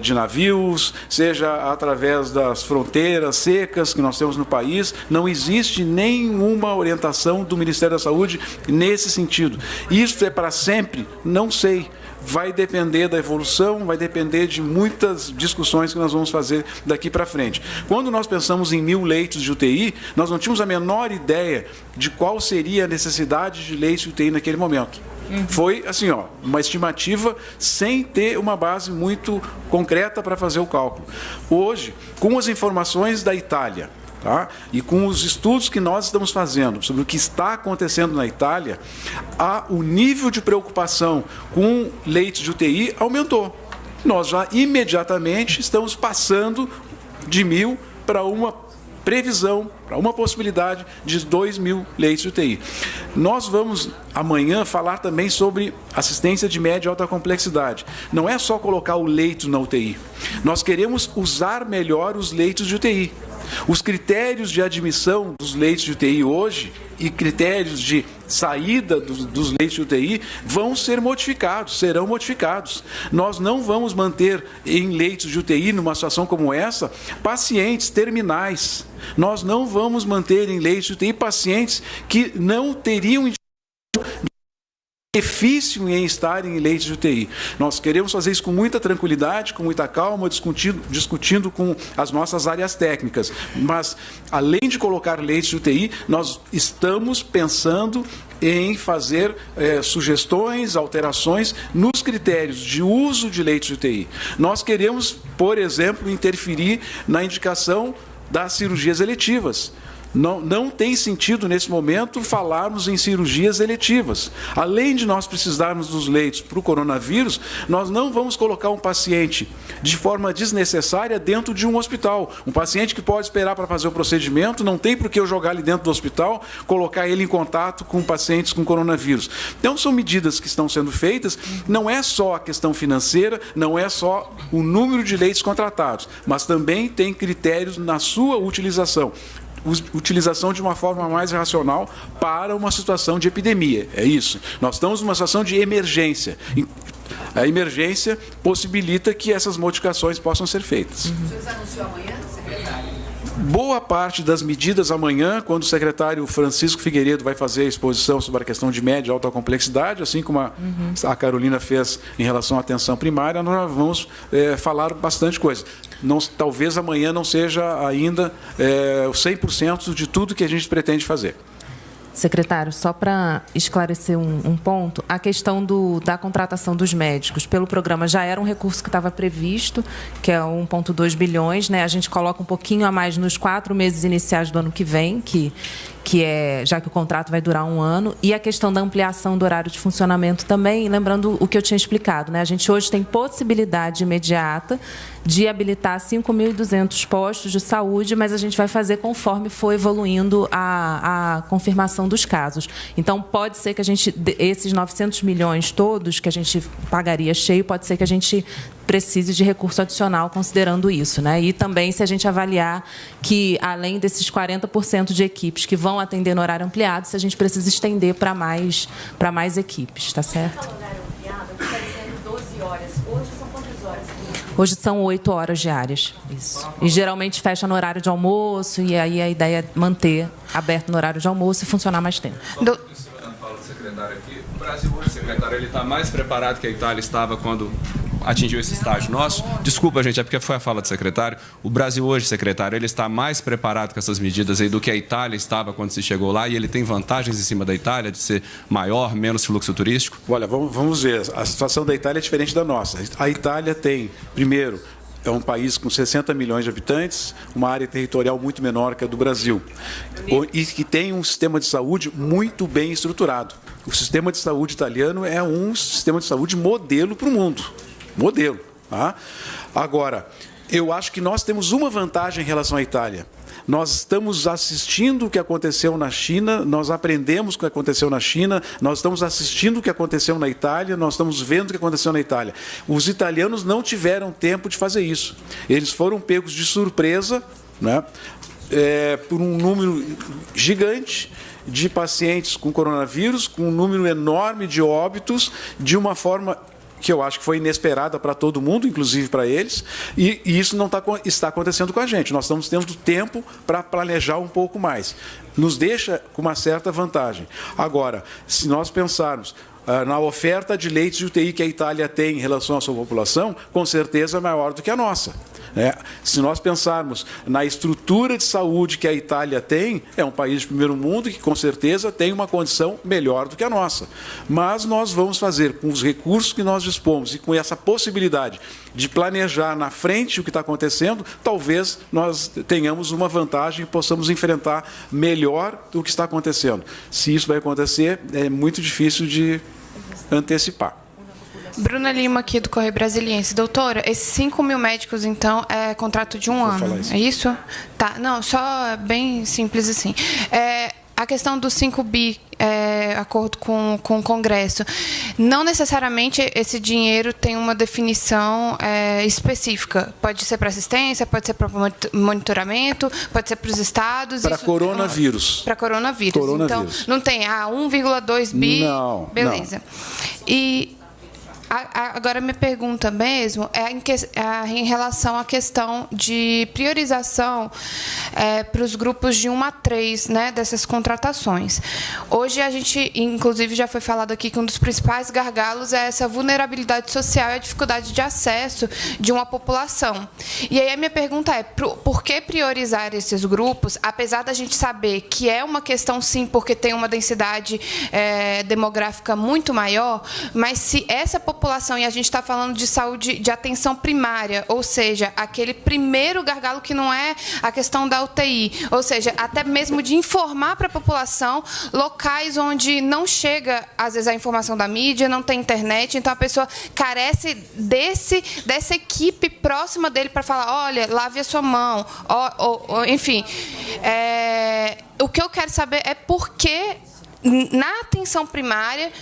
de navios, seja através das fronteiras secas que nós temos no país. Não existe nenhuma orientação do Ministério da Saúde nesse sentido. Isso é para sempre? Não sei. Vai depender da evolução, vai depender de muitas discussões que nós vamos fazer daqui para frente. Quando nós pensamos em 1.000 leitos de UTI, nós não tínhamos a menor ideia de qual seria a necessidade de leitos de UTI naquele momento. Foi assim, uma estimativa sem ter uma base muito concreta para fazer o cálculo. Hoje, com as informações da Itália, tá? E com os estudos que nós estamos fazendo sobre o que está acontecendo na Itália, o nível de preocupação com leitos de UTI aumentou. Nós já imediatamente estamos passando de 1.000 para uma previsão, para uma possibilidade de 2.000 leitos de UTI. Nós vamos amanhã falar também sobre assistência de média e alta complexidade. Não é só colocar o leito na UTI. Nós queremos usar melhor os leitos de UTI. Os critérios de admissão dos leitos de UTI hoje e critérios de saída dos leitos de UTI vão ser modificados, serão modificados. Nós não vamos manter em leitos de UTI, numa situação como essa, pacientes terminais. Nós não vamos manter em leitos de UTI pacientes que não teriam benefício em estar em leitos de UTI. Nós queremos fazer isso com muita tranquilidade, com muita calma, discutindo com as nossas áreas técnicas. Mas, além de colocar leitos de UTI, nós estamos pensando em fazer sugestões, alterações nos critérios de uso de leitos de UTI. Nós queremos, por exemplo, interferir na indicação das cirurgias eletivas. Não tem sentido, nesse momento, falarmos em cirurgias eletivas. Além de nós precisarmos dos leitos para o coronavírus, nós não vamos colocar um paciente de forma desnecessária dentro de um hospital. Um paciente que pode esperar para fazer o procedimento, não tem por que eu jogar ele dentro do hospital, colocar ele em contato com pacientes com coronavírus. Então, são medidas que estão sendo feitas, não é só a questão financeira, não é só o número de leitos contratados, mas também tem critérios na sua utilização de uma forma mais racional para uma situação de epidemia. É isso. Nós estamos numa situação de emergência. A emergência possibilita que essas modificações possam ser feitas. O senhor anunciou amanhã, secretário? Boa parte das medidas amanhã, quando o secretário Francisco Figueiredo vai fazer a exposição sobre a questão de média e alta complexidade, assim como a Carolina fez em relação à atenção primária, nós vamos falar bastante coisa. Talvez amanhã não seja ainda 100% de tudo que a gente pretende fazer. Secretário, só para esclarecer um ponto, a questão da contratação dos médicos pelo programa já era um recurso que estava previsto, que é 1,2 bilhões, né? A gente coloca um pouquinho a mais nos 4 meses iniciais do ano que vem, que é, já que o contrato vai durar 1 ano, e a questão da ampliação do horário de funcionamento também, lembrando o que eu tinha explicado, né? A gente hoje tem possibilidade imediata de habilitar 5.200 postos de saúde, mas a gente vai fazer conforme for evoluindo a confirmação dos casos. Então, pode ser que a gente, esses 900 milhões todos que a gente pagaria cheio, pode ser que a gente precise de recurso adicional considerando isso, né? E também se a gente avaliar que, além desses 40% de equipes que vão atender no horário ampliado, se a gente precisa estender para mais equipes, tá certo? Horário ampliado, está dizendo 12 horas. Hoje são quantas horas? Hoje são 8 horas diárias. Isso. E geralmente fecha no horário de almoço, e aí a ideia é manter aberto no horário de almoço e funcionar mais tempo. Secretário aqui. O Brasil hoje, secretário, ele está mais preparado que a Itália estava quando atingiu esse estágio nosso. Desculpa, gente, é porque foi a fala do secretário. O Brasil hoje, secretário, ele está mais preparado com essas medidas aí do que a Itália estava quando se chegou lá, e ele tem vantagens em cima da Itália de ser maior, menos fluxo turístico? Olha, vamos ver. A situação da Itália é diferente da nossa. A Itália tem, primeiro, é um país com 60 milhões de habitantes, uma área territorial muito menor que a do Brasil, e que tem um sistema de saúde muito bem estruturado. O sistema de saúde italiano é um sistema de saúde modelo para o mundo. Modelo. Tá? Agora, eu acho que nós temos uma vantagem em relação à Itália. Nós estamos assistindo o que aconteceu na China, nós aprendemos o que aconteceu na China, nós estamos assistindo o que aconteceu na Itália, nós estamos vendo o que aconteceu na Itália. Os italianos não tiveram tempo de fazer isso. Eles foram pegos de surpresa, né, por um número gigante de pacientes com coronavírus, com um número enorme de óbitos, de uma forma que eu acho que foi inesperada para todo mundo, inclusive para eles, e isso não está acontecendo com a gente. Nós estamos tendo tempo para planejar um pouco mais. Nos deixa com uma certa vantagem. Agora, se nós pensarmos na oferta de leitos de UTI que a Itália tem em relação à sua população, com certeza é maior do que a nossa. Se nós pensarmos na estrutura de saúde que a Itália tem, é um país de primeiro mundo que com certeza tem uma condição melhor do que a nossa. Mas nós vamos fazer com os recursos que nós dispomos e com essa possibilidade de planejar na frente o que está acontecendo, talvez nós tenhamos uma vantagem e possamos enfrentar melhor o que está acontecendo. Se isso vai acontecer, é muito difícil de antecipar. Bruna Lima, aqui do Correio Brasiliense. Doutora, esses 5.000 médicos, então, é contrato de 1 ano, é isso? Tá, não, só bem simples assim. A questão do 5 bi, acordo com o Congresso, não necessariamente esse dinheiro tem uma definição específica. Pode ser para assistência, pode ser para monitoramento, pode ser para os estados. Para coronavírus. Para coronavírus. Então, não tem 1,2 bi, não, beleza. Não. E agora, minha pergunta mesmo é em relação à questão de priorização para os grupos de 1 a 3, né, dessas contratações. Hoje, a gente, inclusive, já foi falado aqui que um dos principais gargalos é essa vulnerabilidade social e a dificuldade de acesso de uma população. E aí a minha pergunta é, por que priorizar esses grupos, apesar da gente saber que é uma questão, sim, porque tem uma densidade demográfica muito maior, mas se essa população população, e a gente está falando de saúde, de atenção primária, ou seja, aquele primeiro gargalo que não é a questão da UTI, ou seja, até mesmo de informar para a população locais onde não chega, às vezes, a informação da mídia, não tem internet, então a pessoa carece dessa equipe próxima dele para falar, olha, lave a sua mão, enfim. O que eu quero saber é por que, na atenção primária,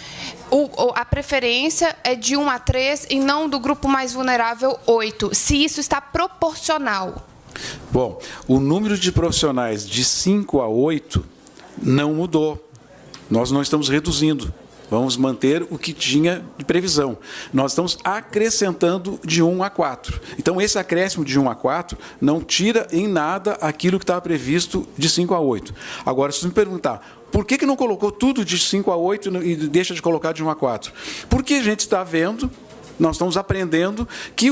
a preferência é de 1 a 3 e não do grupo mais vulnerável 8, se isso está proporcional. Bom, o número de profissionais de 5 a 8 não mudou. Nós não estamos reduzindo. Vamos manter o que tinha de previsão. Nós estamos acrescentando de 1 a 4. Então, esse acréscimo de 1 a 4 não tira em nada aquilo que estava previsto de 5 a 8. Agora, se você me perguntar, por que não colocou tudo de 5 a 8 e deixa de colocar de 1 a 4? Porque a gente está vendo, nós estamos aprendendo que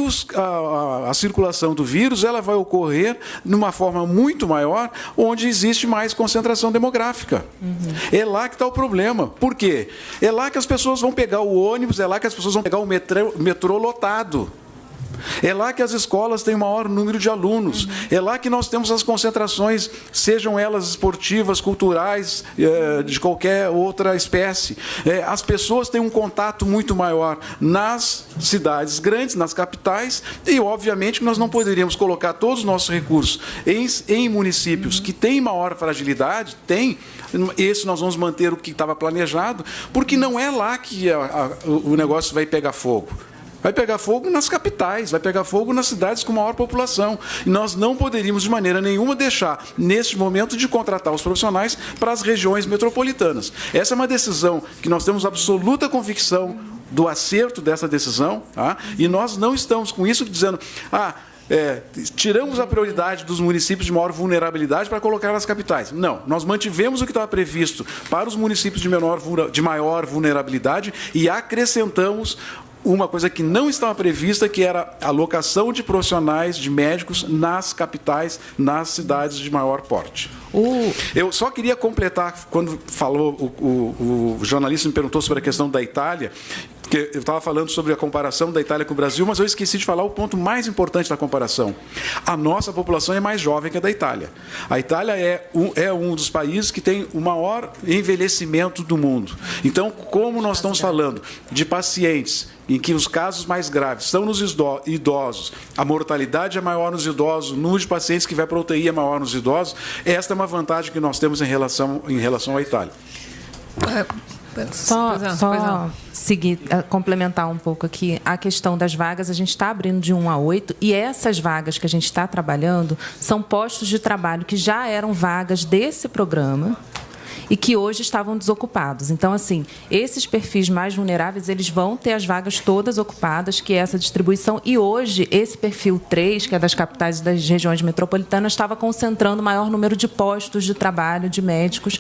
a circulação do vírus ela vai ocorrer de uma forma muito maior, onde existe mais concentração demográfica. É lá que está o problema. Por quê? É lá que as pessoas vão pegar o ônibus, é lá que as pessoas vão pegar o metrô lotado. É lá que as escolas têm o maior número de alunos. É lá que nós temos as concentrações, sejam elas esportivas, culturais, de qualquer outra espécie. As pessoas têm um contato muito maior nas cidades grandes, nas capitais, e, obviamente, nós não poderíamos colocar todos os nossos recursos em municípios que têm maior fragilidade, esse nós vamos manter o que estava planejado, porque não é lá que o negócio vai pegar fogo. Vai pegar fogo nas capitais, vai pegar fogo nas cidades com maior população. E nós não poderíamos, de maneira nenhuma, deixar, neste momento, de contratar os profissionais para as regiões metropolitanas. Essa é uma decisão que nós temos absoluta convicção do acerto dessa decisão, tá? E nós não estamos com isso dizendo... tiramos a prioridade dos municípios de maior vulnerabilidade para colocar nas capitais. Não, nós mantivemos o que estava previsto para os municípios de maior vulnerabilidade e acrescentamos uma coisa que não estava prevista, que era a alocação de profissionais, de médicos, nas capitais, nas cidades de maior porte. Eu só queria completar, quando falou, o jornalista me perguntou sobre a questão da Itália, porque eu estava falando sobre a comparação da Itália com o Brasil, mas eu esqueci de falar o ponto mais importante da comparação. A nossa população é mais jovem que a da Itália. A Itália é um dos países que tem o maior envelhecimento do mundo. Então, como nós estamos falando de pacientes em que os casos mais graves são nos idosos, a mortalidade é maior nos idosos, o número de pacientes que vai para a UTI é maior nos idosos, esta é uma vantagem que nós temos em relação à Itália. Só complementar um pouco aqui, a questão das vagas, a gente está abrindo de 1 a 8, e essas vagas que a gente está trabalhando são postos de trabalho que já eram vagas desse programa e que hoje estavam desocupados. Então, assim, esses perfis mais vulneráveis, eles vão ter as vagas todas ocupadas, que é essa distribuição, e hoje esse perfil 3, que é das capitais e das regiões metropolitanas, estava concentrando o maior número de postos de trabalho de médicos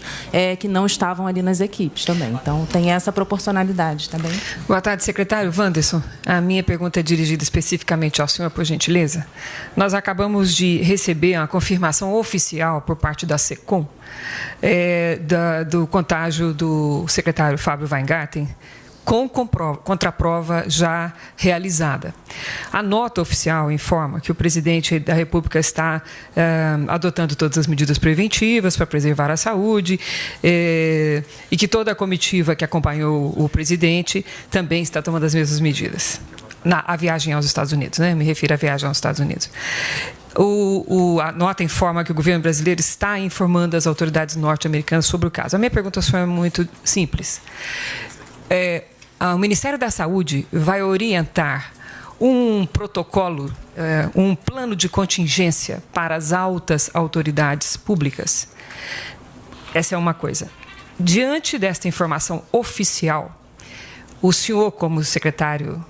que não estavam ali nas equipes também. Então, tem essa proporcionalidade também. Boa tarde, secretário. Wanderson, a minha pergunta é dirigida especificamente ao senhor, por gentileza. Nós acabamos de receber a confirmação oficial por parte da SECOM do contágio do secretário Fábio Weingarten, com contraprova já realizada. A nota oficial informa que o presidente da República está adotando todas as medidas preventivas para preservar a saúde e que toda a comitiva que acompanhou o presidente também está tomando as mesmas medidas. A viagem aos Estados Unidos, né? Me refiro à viagem aos Estados Unidos. A nota informa que o governo brasileiro está informando as autoridades norte-americanas sobre o caso. A minha pergunta ao senhor é muito simples. O Ministério da Saúde vai orientar um protocolo, um plano de contingência para as altas autoridades públicas? Essa é uma coisa. Diante desta informação oficial, o senhor, como secretário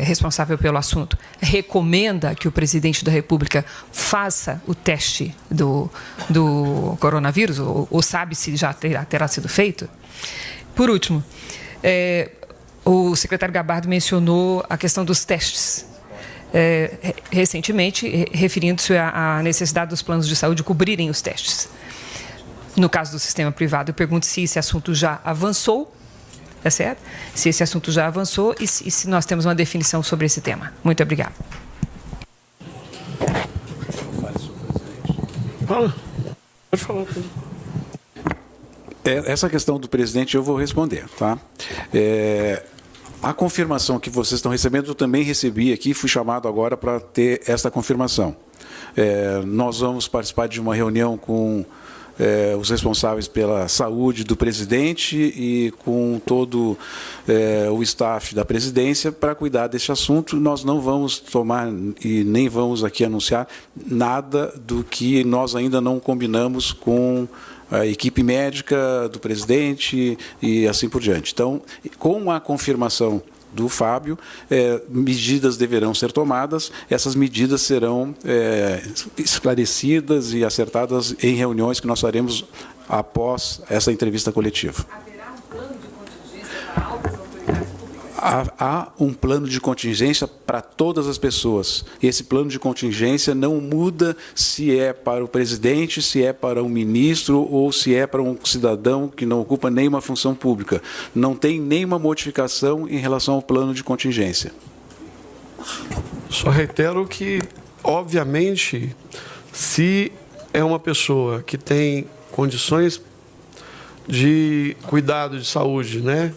responsável pelo assunto, recomenda que o presidente da República faça o teste do coronavírus, ou sabe se já terá sido feito? Por último, o secretário Gabardo mencionou a questão dos testes, recentemente, referindo-se à necessidade dos planos de saúde cobrirem os testes. No caso do sistema privado, eu pergunto se esse assunto já avançou tá certo? Se esse assunto já avançou e se nós temos uma definição sobre esse tema. Muito obrigada. Fala. Pode falar tudo. Essa questão do presidente eu vou responder, tá? A confirmação que vocês estão recebendo, eu também recebi aqui, fui chamado agora para ter essa confirmação. Nós vamos participar de uma reunião com os responsáveis pela saúde do presidente e com todo o staff da presidência para cuidar desse assunto. Nós não vamos tomar e nem vamos aqui anunciar nada do que nós ainda não combinamos com a equipe médica do presidente e assim por diante. Então, com a confirmação do Fábio, medidas deverão ser tomadas, essas medidas serão esclarecidas e acertadas em reuniões que nós faremos após essa entrevista coletiva. Haverá um plano de contingência para altas autoridades públicas? Há um plano de contingência para todas as pessoas. Esse plano de contingência não muda se é para o presidente, se é para um ministro ou se é para um cidadão que não ocupa nenhuma função pública. Não tem nenhuma modificação em relação ao plano de contingência. Só reitero que, obviamente, se é uma pessoa que tem condições de cuidado de saúde, né?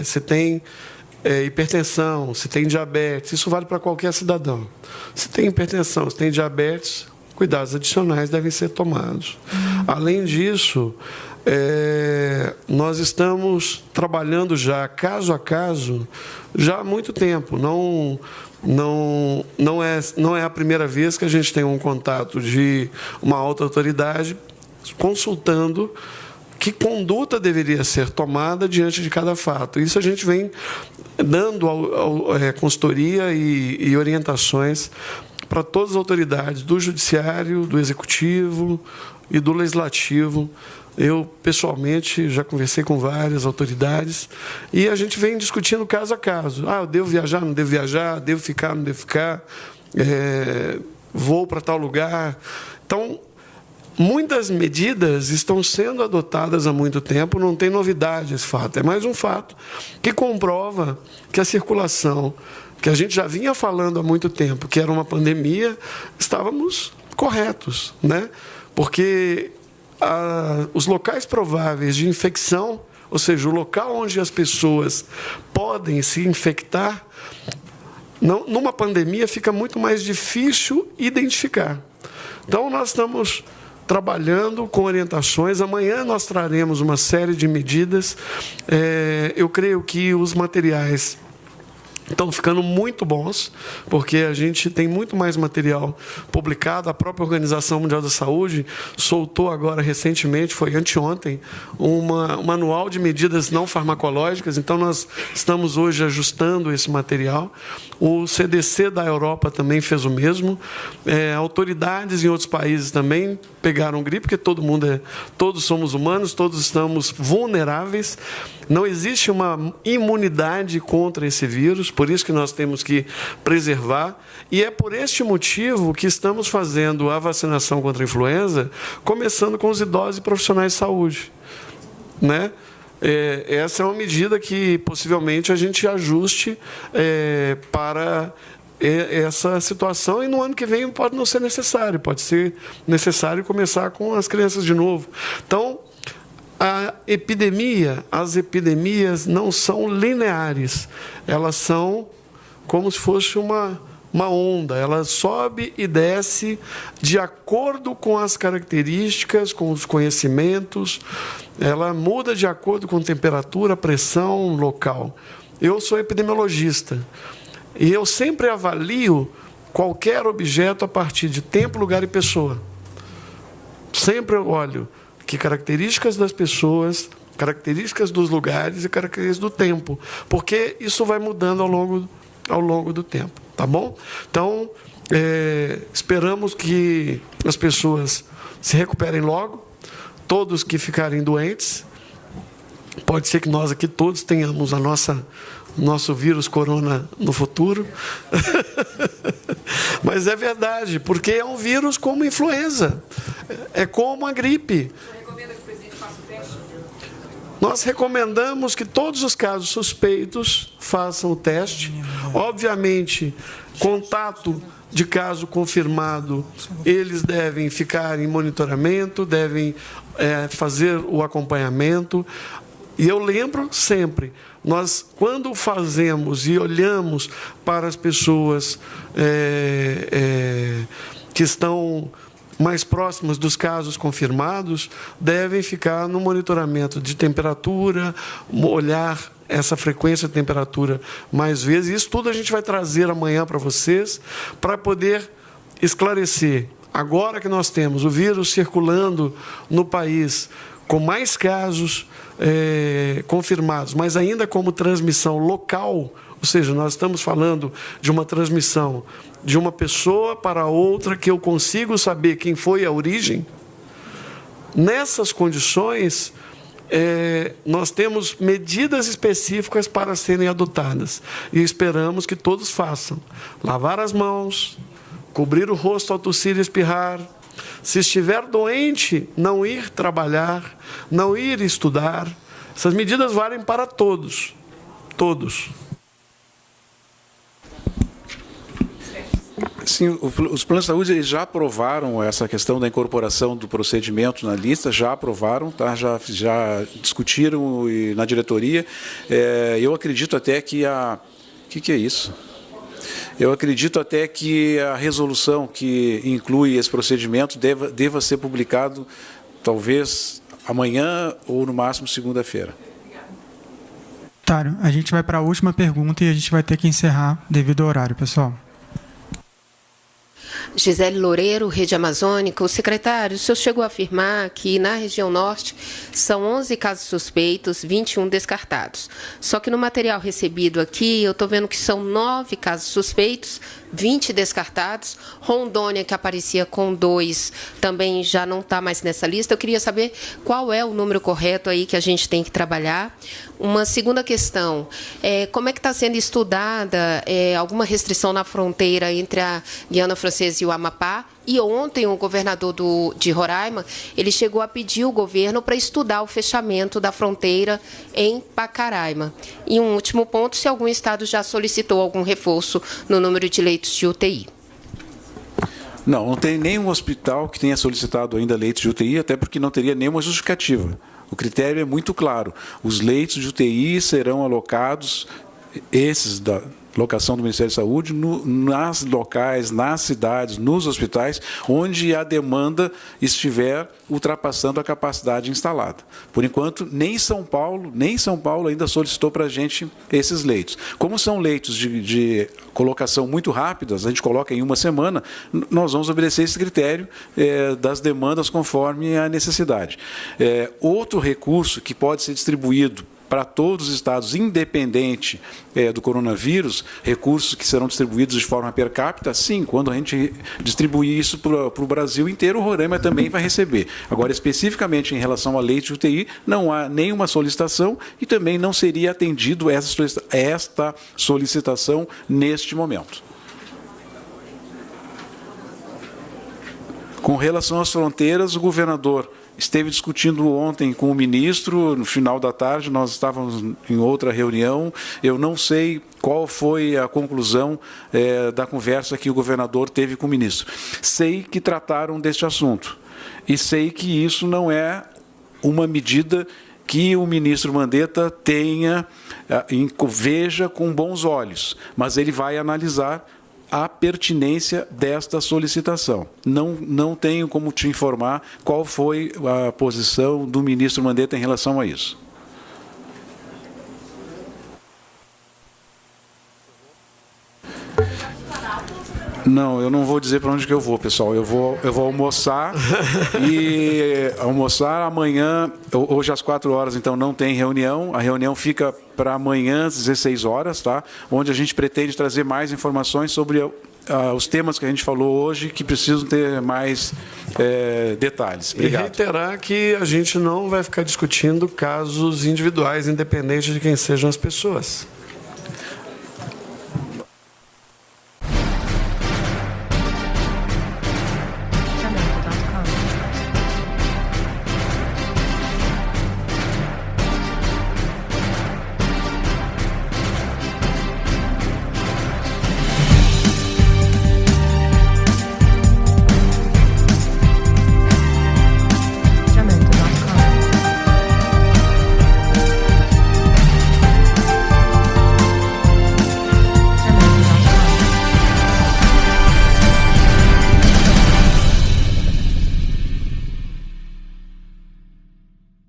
Se tem hipertensão, se tem diabetes, isso vale para qualquer cidadão. Se tem hipertensão, se tem diabetes, cuidados adicionais devem ser tomados. Além disso, nós estamos trabalhando já caso a caso já há muito tempo. Não é a primeira vez que a gente tem um contato de uma alta autoridade consultando que conduta deveria ser tomada diante de cada fato. Isso a gente vem dando consultoria e orientações para todas as autoridades do Judiciário, do Executivo e do Legislativo. Eu, pessoalmente, já conversei com várias autoridades e a gente vem discutindo caso a caso. Eu devo viajar, não devo viajar, devo ficar, não devo ficar, vou para tal lugar. Então, muitas medidas estão sendo adotadas há muito tempo, não tem novidade esse fato. É mais um fato que comprova que a circulação, que a gente já vinha falando há muito tempo, que era uma pandemia, estávamos corretos, né? Porque os locais prováveis de infecção, ou seja, o local onde as pessoas podem se infectar, numa pandemia fica muito mais difícil identificar. Então, nós estamos trabalhando com orientações. Amanhã nós traremos uma série de medidas. Eu creio que os materiais estão ficando muito bons, porque a gente tem muito mais material publicado. A própria Organização Mundial da Saúde soltou agora, recentemente, foi anteontem, um manual de medidas não farmacológicas. Então, nós estamos hoje ajustando esse material. O CDC da Europa também fez o mesmo. Autoridades em outros países também pegaram gripe, porque todos somos humanos, todos estamos vulneráveis. Não existe uma imunidade contra esse vírus, por isso que nós temos que preservar. E é por este motivo que estamos fazendo a vacinação contra a influenza, começando com os idosos e profissionais de saúde, né? Essa é uma medida que possivelmente a gente ajuste para essa situação, e no ano que vem pode não ser necessário, pode ser necessário começar com as crianças de novo. Então, as epidemias não são lineares, elas são como se fosse uma onda, ela sobe e desce de acordo com as características, com os conhecimentos, ela muda de acordo com temperatura, pressão local. Eu sou epidemiologista e eu sempre avalio qualquer objeto a partir de tempo, lugar e pessoa. Sempre eu olho que características das pessoas, características dos lugares e características do tempo, porque isso vai mudando ao longo do tempo, tá bom? Então, esperamos que as pessoas se recuperem logo, todos que ficarem doentes. Pode ser que nós aqui todos tenhamos nosso vírus corona no futuro. Mas é verdade, porque é um vírus como influenza, é como a gripe. Recomenda que o presidente faça o teste? Nós recomendamos que todos os casos suspeitos façam o teste. Obviamente, contato de caso confirmado, eles devem ficar em monitoramento, devem fazer o acompanhamento. E eu lembro sempre, nós, quando fazemos e olhamos para as pessoas que estão mais próximas dos casos confirmados, devem ficar no monitoramento de temperatura, olhar essa frequência de temperatura mais vezes. Isso tudo a gente vai trazer amanhã para vocês, para poder esclarecer. Agora que nós temos o vírus circulando no país com mais casos confirmados, mas ainda como transmissão local, ou seja, nós estamos falando de uma transmissão de uma pessoa para outra, que eu consigo saber quem foi a origem. Nessas condições, nós temos medidas específicas para serem adotadas e esperamos que todos façam. Lavar as mãos, cobrir o rosto ao tossir e espirrar. Se estiver doente, não ir trabalhar, não ir estudar. Essas medidas valem para todos. Todos. Sim, os planos de saúde eles já aprovaram essa questão da incorporação do procedimento na lista, já aprovaram, tá? já discutiram na diretoria. Eu acredito até que a... O que é isso? Eu acredito até que a resolução que inclui esse procedimento deva ser publicado talvez amanhã ou no máximo segunda-feira. A gente vai para a última pergunta e a gente vai ter que encerrar devido ao horário, pessoal. Gisele Loureiro, Rede Amazônica. O secretário, o senhor chegou a afirmar que na região norte são 11 casos suspeitos, 21 descartados. Só que no material recebido aqui, eu estou vendo que são 9 casos suspeitos, 20 descartados. Rondônia, que aparecia com 2, também já não está mais nessa lista. Eu queria saber qual é o número correto aí que a gente tem que trabalhar. Uma segunda questão, como é que está sendo estudada alguma restrição na fronteira entre a Guiana Francesa e o Amapá? E ontem o governador de Roraima, ele chegou a pedir ao governo para estudar o fechamento da fronteira em Pacaraima. E um último ponto, se algum estado já solicitou algum reforço no número de leitos de UTI. Não tem nenhum hospital que tenha solicitado ainda leitos de UTI, até porque não teria nenhuma justificativa. O critério é muito claro. Os leitos de UTI serão alocados, esses da locação do Ministério da Saúde, nas locais, nas cidades, nos hospitais, onde a demanda estiver ultrapassando a capacidade instalada. Por enquanto, nem São Paulo ainda solicitou para a gente esses leitos. Como são leitos de colocação muito rápidas, a gente coloca em uma semana, nós vamos obedecer esse critério das demandas conforme a necessidade. Outro recurso que pode ser distribuído para todos os estados, independente do coronavírus, recursos que serão distribuídos de forma per capita, sim, quando a gente distribuir isso para o Brasil inteiro, o Roraima também vai receber. Agora, especificamente em relação à leite de UTI, não há nenhuma solicitação e também não seria atendido esta solicitação neste momento. Com relação às fronteiras, o governador esteve discutindo ontem com o ministro, no final da tarde, nós estávamos em outra reunião. Eu não sei qual foi a conclusão da conversa que o governador teve com o ministro. Sei que trataram deste assunto e sei que isso não é uma medida que o ministro Mandetta veja com bons olhos, mas ele vai analisar a pertinência desta solicitação. Não tenho como te informar qual foi a posição do ministro Mandetta em relação a isso. Não, eu não vou dizer para onde que eu vou, pessoal. Eu vou almoçar e almoçar amanhã, hoje às 4 horas, então não tem reunião. A reunião fica para amanhã às 16 horas, tá? Onde a gente pretende trazer mais informações sobre os temas que a gente falou hoje, que precisam ter mais detalhes. Obrigado. E reiterar que a gente não vai ficar discutindo casos individuais, independente de quem sejam as pessoas.